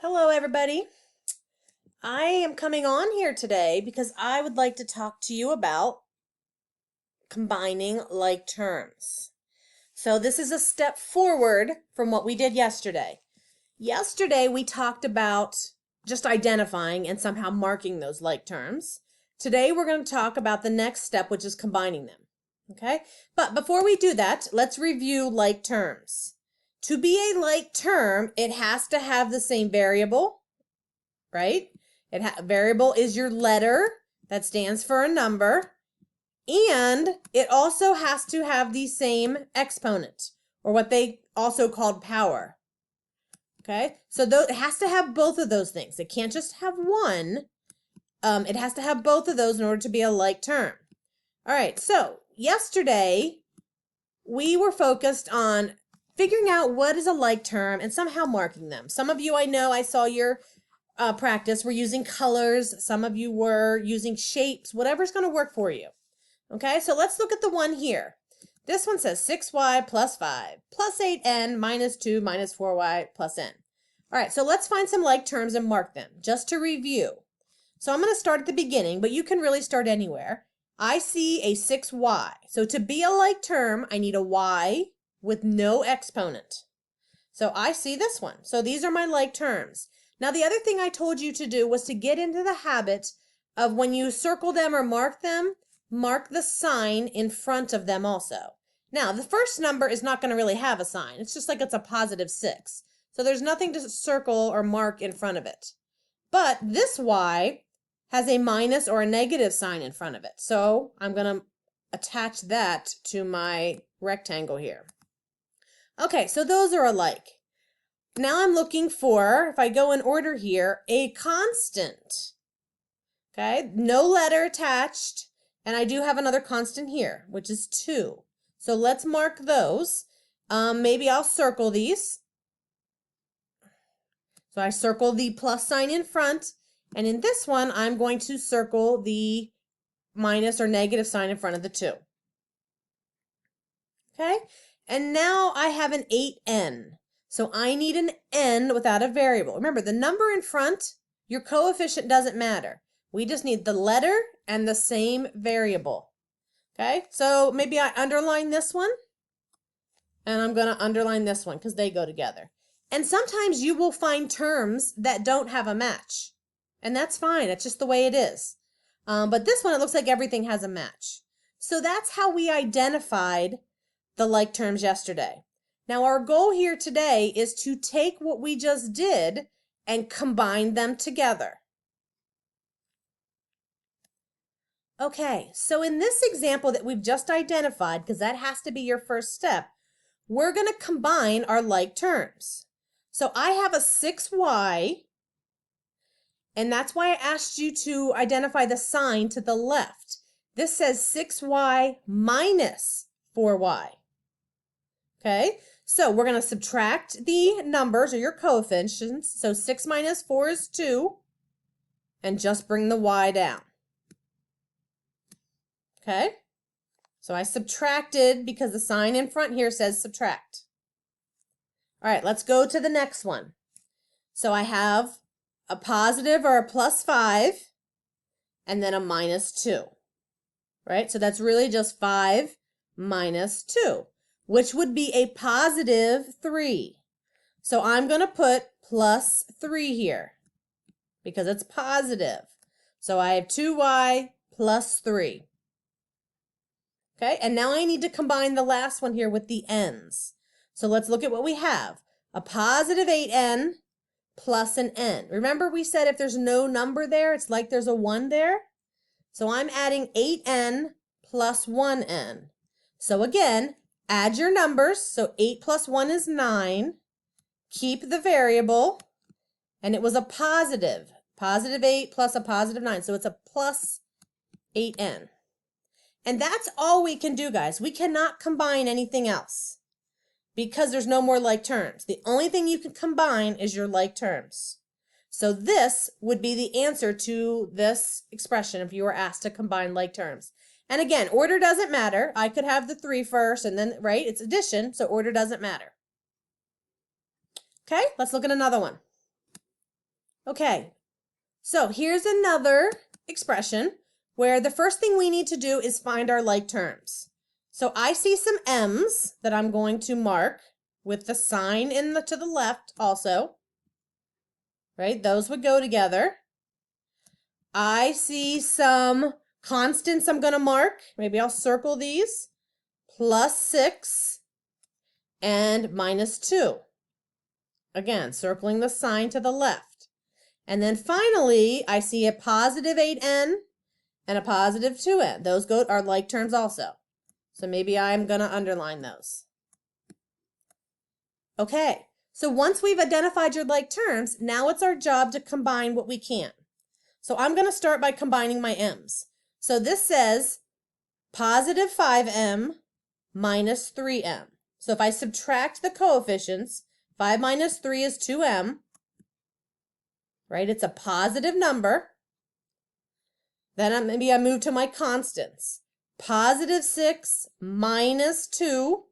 Hello, everybody. I am coming on here today because I would like to talk to you about combining like terms. So this is a step forward from what we did yesterday. Yesterday, we talked about just identifying and somehow marking those like terms. Today, we're going to talk about the next step, which is combining them. Okay? But before we do that, let's review like terms. To be a like term, it has to have the same variable, right? Variable is your letter that stands for a number, and it also has to have the same exponent, or what they also called power. Okay, so it has to have both of those things. It can't just have one. It has to have both of those in order to be a like term. All right, so yesterday we were focused on figuring out what is a like term and somehow marking them. Some of you, I know, I saw your practice, we're using colors. Some of you were using shapes, whatever's going to work for you. Okay, so let's look at the one here. This one says 6y plus 5 plus 8n minus 2 minus 4y plus n. All right, so let's find some like terms and mark them, just to review. So I'm going to start at the beginning, but you can really start anywhere. I see a 6y. So to be a like term, I need a y with no exponent. So I see this one. So these are my like terms. Now, the other thing I told you to do was to get into the habit of when you circle them or mark them, mark the sign in front of them also. Now, the first number is not going to really have a sign. It's just like it's a positive 6. So there's nothing to circle or mark in front of it. But this y has a minus or a negative sign in front of it. So I'm going to attach that to my rectangle here. Okay, so those are alike. Now I'm looking for, if I go in order here, a constant. Okay, no letter attached, and I do have another constant here, which is 2. So let's mark those. Maybe I'll circle these. So I circle the plus sign in front, and in this one, I'm going to circle the minus or negative sign in front of the 2. Okay, and now I have an 8n. So I need an n without a variable. Remember, the number in front, your coefficient doesn't matter. We just need the letter and the same variable. Okay, so maybe I underline this one, and I'm going to underline this one because they go together. And sometimes you will find terms that don't have a match, and that's fine. It's just the way it is. But this one, it looks like everything has a match. So that's how we identified the like terms yesterday. Now our goal here today is to take what we just did and combine them together. Okay, so in this example that we've just identified, because that has to be your first step, we're going to combine our like terms. So I have a 6y, and that's why I asked you to identify the sign to the left. This says 6y minus 4y. Okay, so we're going to subtract the numbers or your coefficients. So 6 minus 4 is 2, and just bring the y down. Okay, so I subtracted because the sign in front here says subtract. All right, let's go to the next one. So I have a positive or a plus 5, and then a minus 2. Right, so that's really just 5 minus 2. Which would be a positive 3. So I'm going to put plus 3 here because it's positive. So I have 2y plus 3. Okay, and now I need to combine the last one here with the n's. So let's look at what we have. A positive 8n plus an n. Remember we said if there's no number there, it's like there's a 1 there. So I'm adding 8n plus 1n. So again, add your numbers. So 8 plus 1 is 9. Keep the variable. And it was a positive. Positive 8 plus a positive 9. So it's a plus 8n. And that's all we can do, guys. We cannot combine anything else because there's no more like terms. The only thing you can combine is your like terms. So this would be the answer to this expression if you were asked to combine like terms. And again, order doesn't matter. I could have the 3 first and then, right, it's addition, so order doesn't matter. Okay, let's look at another one. Okay, so here's another expression where the first thing we need to do is find our like terms. So I see some m's that I'm going to mark with the sign to the left also, right? Those would go together. I see some constants I'm going to mark. Maybe I'll circle these. +6 and -2. Again, circling the sign to the left. And then finally, I see a +8n and a +2n. Those are like terms also. So maybe I'm going to underline those. Okay, so once we've identified your like terms, now it's our job to combine what we can. So I'm going to start by combining my m's. So this says +5m minus 3m. So if I subtract the coefficients, 5 minus 3 is 2m, right? It's a positive number. Then maybe I move to my constants. +6 minus 2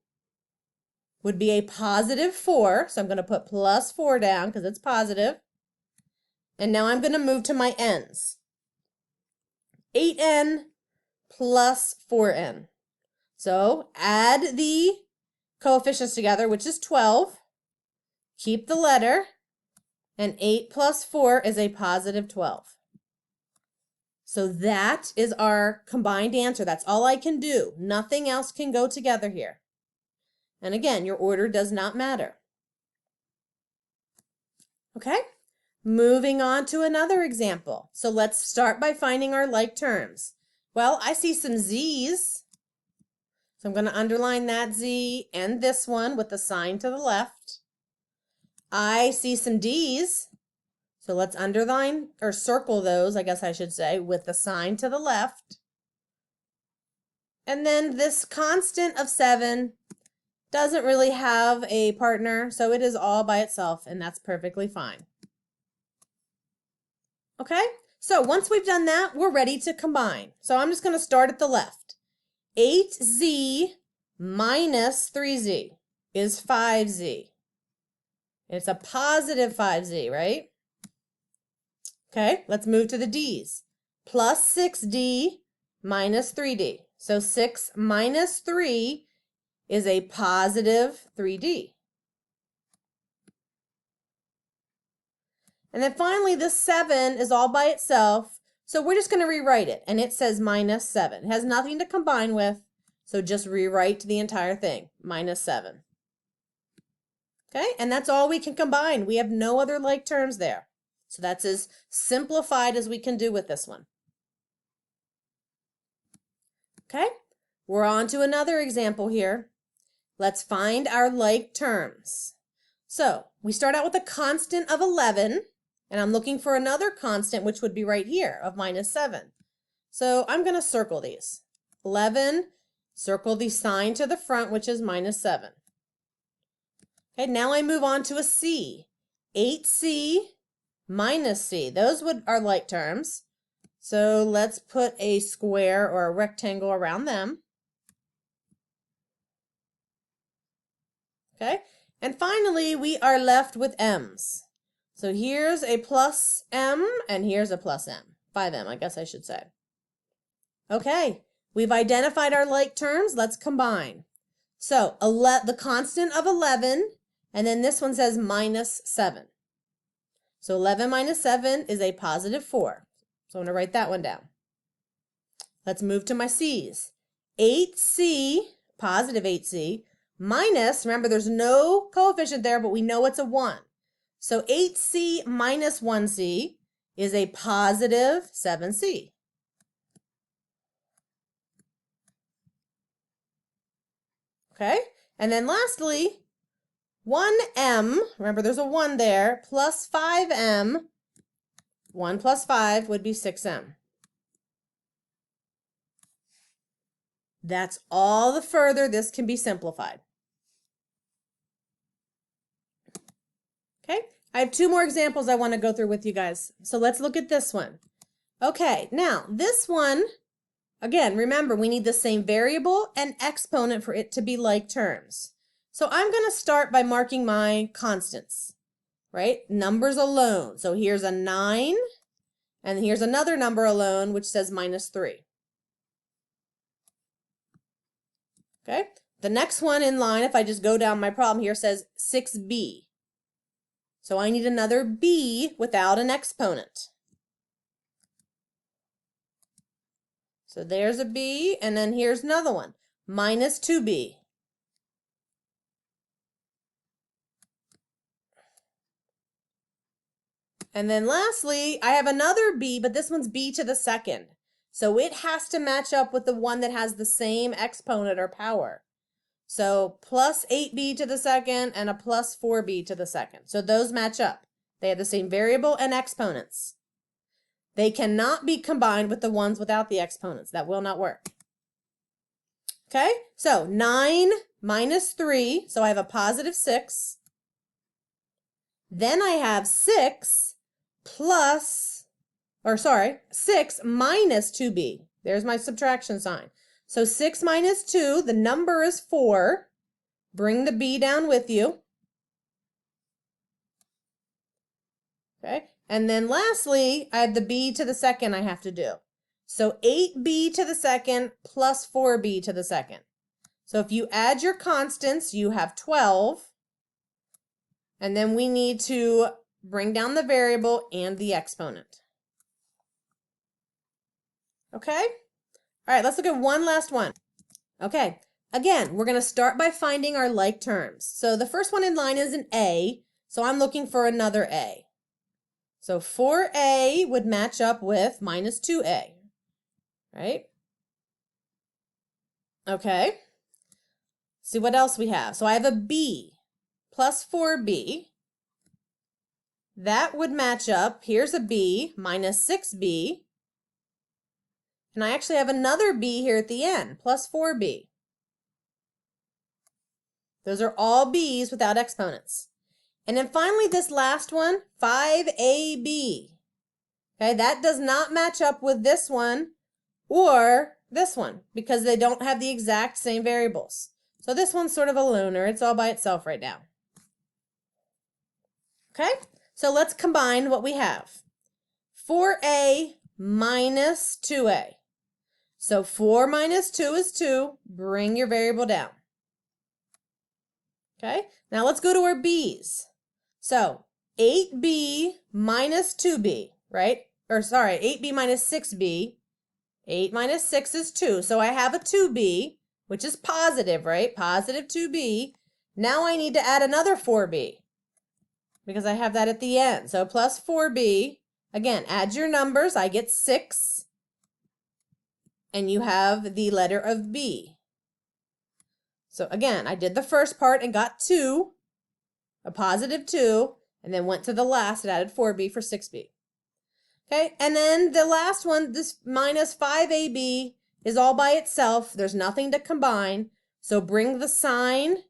would be a +4. So I'm going to put +4 down because it's positive. And now I'm going to move to my n's. 8n plus 4n. So add the coefficients together, which is 12. Keep the letter. And 8 plus 4 is a +12. So that is our combined answer. That's all I can do. Nothing else can go together here. And again, your order does not matter. Okay, moving on to another example. So let's start by finding our like terms. Well, I see some z's. So I'm going to underline that z and this one with the sign to the left. I see some d's. So let's underline or circle those, I guess I should say, with the sign to the left. And then this constant of 7 doesn't really have a partner, so it is all by itself, and that's perfectly fine. Okay, so once we've done that, we're ready to combine. So I'm just going to start at the left. 8z minus 3z is 5z. It's a +5z, right? Okay, let's move to the d's. +6d minus 3d. So 6 minus 3 is a +3d. And then finally, this 7 is all by itself. So we're just going to rewrite it. And it says -7. It has nothing to combine with. So just rewrite the entire thing. -7. Okay, and that's all we can combine. We have no other like terms there. So that's as simplified as we can do with this one. Okay, we're on to another example here. Let's find our like terms. So we start out with a constant of 11, and I'm looking for another constant, which would be right here, of -7. So I'm going to circle these. 11, circle the sign to the front, which is -7. Okay, now I move on to a c. 8c minus c. Those are like terms. So let's put a square or a rectangle around them. Okay, and finally we are left with m's. So here's a +m and here's a +m. 5m, I guess I should say. Okay, we've identified our like terms. Let's combine. So the constant of 11, and then this one says -7. So 11 minus 7 is a +4. So I'm going to write that one down. Let's move to my c's. 8c, +8c, minus, remember there's no coefficient there, but we know it's a 1. So 8c minus 1c is a +7c. Okay, and then lastly, 1m, remember there's a 1 there, plus 5m, 1 plus 5 would be 6m. That's all the further this can be simplified. Okay, I have 2 more examples I want to go through with you guys. So let's look at this one. Okay, now this one, again, remember we need the same variable and exponent for it to be like terms. So I'm going to start by marking my constants. right? Numbers alone. So here's a 9, and here's another number alone, which says -3. Okay? The next one in line, if I just go down my problem here, says 6b. So I need another b without an exponent. So there's a b, and then here's another one, -2b. And then lastly, I have another b, but this one's b to the second. So it has to match up with the one that has the same exponent or power. So plus 8b to the second and a plus 4b to the second. So those match up. They have the same variable and exponents. They cannot be combined with the ones without the exponents. That will not work. Okay, so 9 minus 3, so I have a positive 6. Then I have 6 minus 2b. There's my subtraction sign. So 6 minus 2, the number is 4. Bring the b down with you. Okay, and then lastly, I have the b to the second I have to do. So 8b to the second plus 4b to the second. So if you add your constants, you have 12. And then we need to bring down the variable and the exponent. Okay? All right, let's look at one last one. Okay, again, we're going to start by finding our like terms. So the first one in line is an A, so I'm looking for another A. So 4A would match up with -2A, right? Okay. See what else we have. So I have a B plus 4B. That would match up. Here's a B minus 6B. And I actually have another B here at the end, plus 4B. Those are all B's without exponents. And then finally this last one, 5AB. Okay, that does not match up with this one or this one because they don't have the exact same variables. So this one's sort of a loner. It's all by itself right now. Okay, so let's combine what we have. 4A minus 2A. So 4 minus 2 is 2. Bring your variable down. Okay, now let's go to our B's. So 8B minus 2B, right? Or sorry, 8B minus 6B. 8 minus 6 is 2. So I have a 2B, which is positive, right? Positive 2B. Now I need to add another 4B because I have that at the end. So plus 4B. Again, add your numbers. I get 6. And you have the letter of B. So again, I did the first part and got 2, a positive 2, and then went to the last and added 4B for 6B. Okay, and then the last one, this minus 5AB, is all by itself. There's nothing to combine. So bring the sign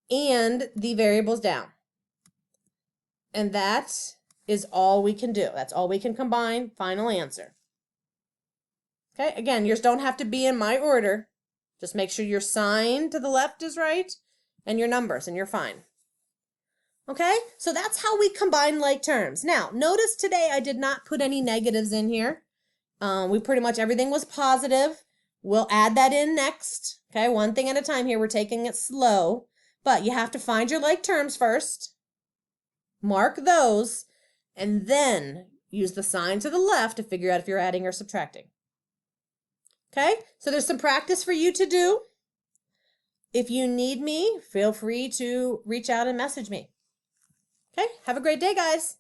and the variables down. And that is all we can do. That's all we can combine. Final answer. Okay, again, yours don't have to be in my order. Just make sure your sign to the left is right and your numbers, and you're fine. Okay, so that's how we combine like terms. Now, notice today I did not put any negatives in here. We pretty much, everything was positive. We'll add that in next. Okay, one thing at a time here. We're taking it slow, but you have to find your like terms first. Mark those, and then use the sign to the left to figure out if you're adding or subtracting. Okay, so there's some practice for you to do. If you need me, feel free to reach out and message me. Okay, have a great day, guys.